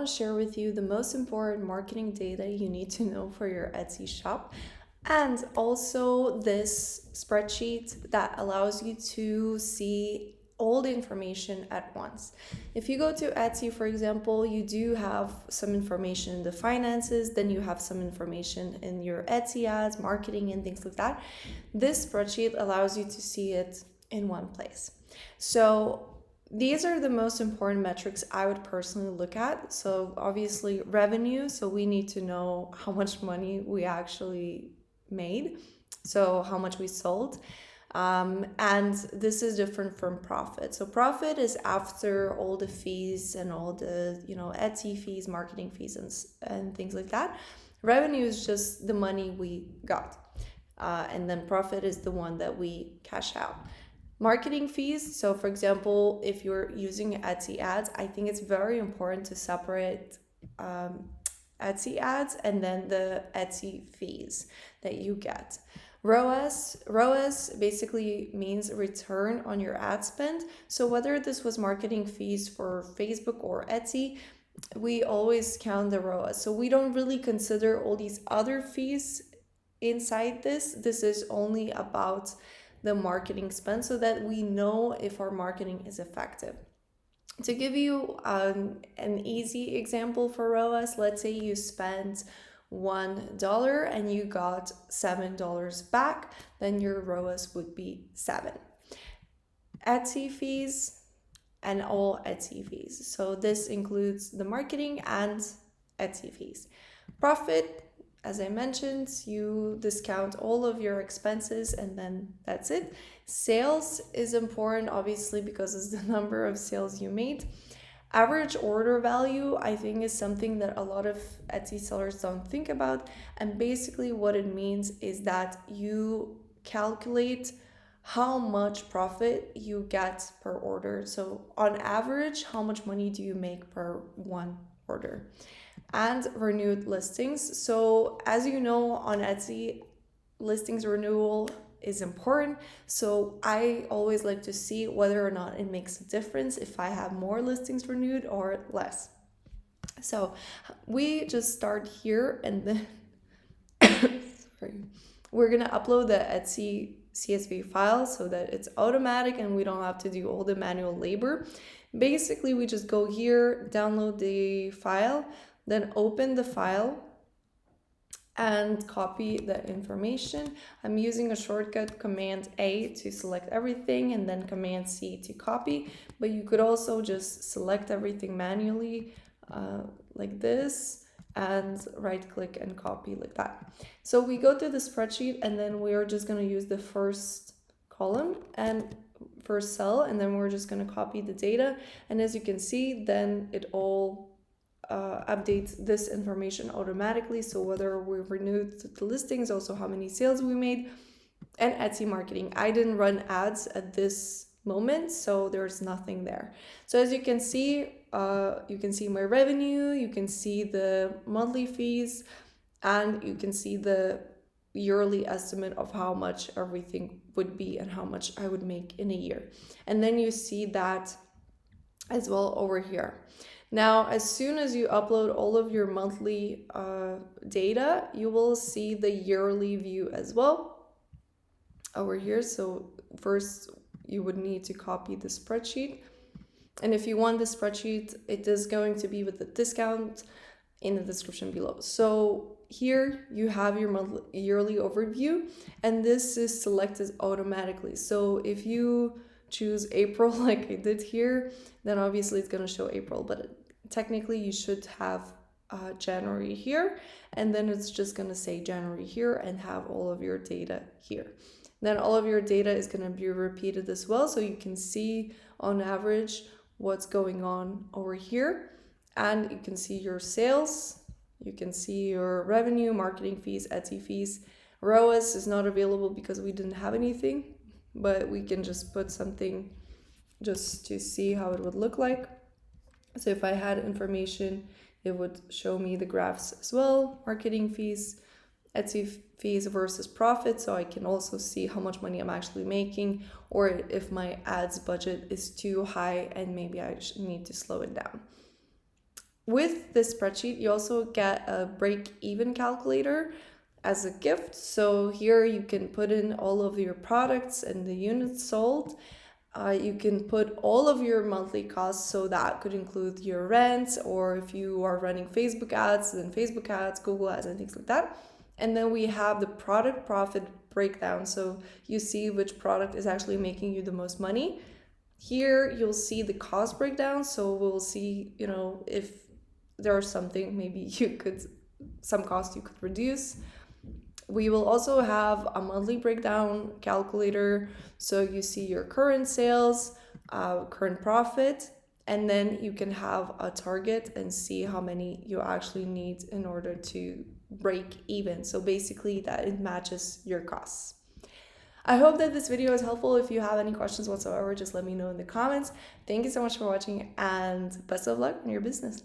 want to share with you the most important marketing data you need to know for your Etsy shop, and also this spreadsheet that allows you to see all the information at once. If you go to Etsy, for example, you do have some information in the finances, then you have some information in your Etsy ads, marketing, and things like that. This spreadsheet allows you to see it in one place. So these are the most important metrics I would personally look at. So obviously revenue, so we need to know how much money we actually made, so how much we sold. And this is different from profit. So profit is after all the fees and all the, Etsy fees, marketing fees, and things like that. Revenue is just the money we got. And then profit is the one that we cash out. Marketing fees. So for example, if you're using Etsy ads, I think it's very important to separate Etsy ads and then the Etsy fees that you get. ROAS basically means return on your ad spend. So whether this was marketing fees for Facebook or Etsy, we always count the ROAS. So we don't really consider all these other fees inside this. This is only about the marketing spend so that we know if our marketing is effective. To give you an easy example for ROAS, let's say you spent $1 and you got $7 back, then your ROAS would be 7. Etsy fees and all Etsy fees. So this includes the marketing and Etsy fees. Profit, as I mentioned, you discount all of your expenses and then that's it. Sales is important, obviously, because it's the number of sales you made. Average order value, I think, is something that a lot of Etsy sellers don't think about. And basically what it means is that you calculate how much profit you get per order. So on average, how much money do you make per one order? And renewed listings. So as you know, on Etsy, listings renewal is important. So I always like to see whether or not it makes a difference if I have more listings renewed or less. So we just start here and then we're gonna upload the Etsy CSV file so that it's automatic and we don't have to do all the manual labor. Basically, we just go here, download the file, then open the file and copy the information. I'm using a shortcut, Command A to select everything and then Command C to copy, but you could also just select everything manually like this and right click and copy like that. So we go to the spreadsheet and then we are just going to use the first column and first cell, and then we're just going to copy the data. And as you can see, then it all updates this information automatically. So whether we renewed the listings, also how many sales we made, and Etsy marketing. I didn't run ads at this moment, so there's nothing there. So as you can see my revenue, you can see the monthly fees, and you can see the yearly estimate of how much everything would be and how much I would make in a year. And then you see that as well over here. Now, as soon as you upload all of your monthly data, you will see the yearly view as well over here. So first you would need to copy the spreadsheet. And if you want the spreadsheet, it is going to be with the discount in the description below. So here you have your monthly yearly overview, and this is selected automatically. So if you choose April like I did here, then obviously it's going to show April, but technically you should have January here, and then it's just going to say January here and have all of your data here. Then all of your data is going to be repeated as well, so you can see on average what's going on over here, and you can see your sales, you can see your revenue, marketing fees, Etsy fees. ROAS is not available because we didn't have anything, but we can just put something just to see how it would look like. So if I had information, it would show me the graphs as well, marketing fees, Etsy fees versus profit, so I can also see how much money I'm actually making, or if my ads budget is too high and maybe I need to slow it down. with this spreadsheet, you also get a break-even calculator as a gift. So here you can put in all of your products and the units sold. You can put all of your monthly costs, so that could include your rent, or if you are running Facebook ads, then Facebook ads, Google ads, and things like that. And then we have the product profit breakdown, so you see which product is actually making you the most money. Here you'll see the cost breakdown, so we'll see, if there's something maybe some cost you could reduce. We will also have a monthly breakdown calculator, so you see your current sales, current profit, and then you can have a target and see how many you actually need in order to break even. So basically that it matches your costs. I hope that this video is helpful. If you have any questions whatsoever, just let me know in the comments. Thank you so much for watching, and best of luck in your business.